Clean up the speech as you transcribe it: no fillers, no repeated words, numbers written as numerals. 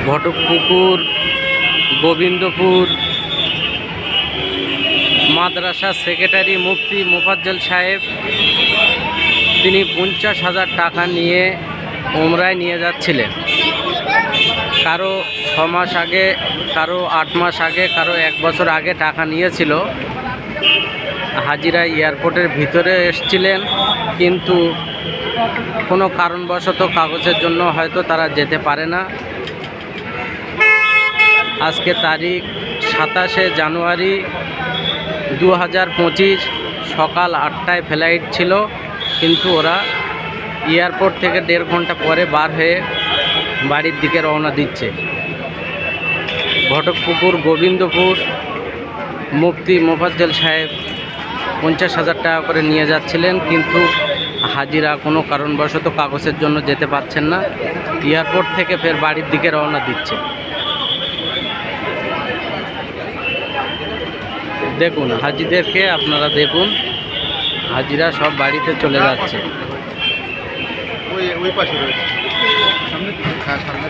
ঘটকপুকুর গোবিন্দপুর মাদ্রাসার সেক্রেটারি মুফতি মোফাজ্জল সাহেব তিনি 50,000 টাকা নিয়ে উমরায় নিয়ে যাচ্ছিলেন। কারো 6 মাস আগে, কারো 8 মাস আগে, কারো 1 বছর আগে টাকা নিয়েছিল। হাজিরা এয়ারপোর্টের ভিতরে এসেছিলেন, কিন্তু কোনো কারণবশত কাগজের জন্য হয়তো তারা যেতে পারে না। আজকে তারিখ 27শে জানুয়ারি 2025, সকাল 8টায় ফ্লাইট ছিল, কিন্তু ওরা এয়ারপোর্ট থেকে 1.5 ঘন্টা পরে বার হয়ে বাড়ির দিকে রওনা দিচ্ছে। ঘটকপুকুর গোবিন্দপুর মুফতি মোফাজ্জল সাহেব 50,000 টাকা করে নিয়ে যাচ্ছিলেন, কিন্তু হাজিরা কোনো কারণবশত কাগজের জন্য যেতে পারছেন না। এয়ারপোর্ট থেকে ফের বাড়ির দিকে রওনা দিচ্ছে। দেখুন হাজিদেরকে, আপনারা দেখুন, হাজিরা সব বাড়িতে চলে যাচ্ছে। ওই পাশে রয়েছে, সামনে সামনে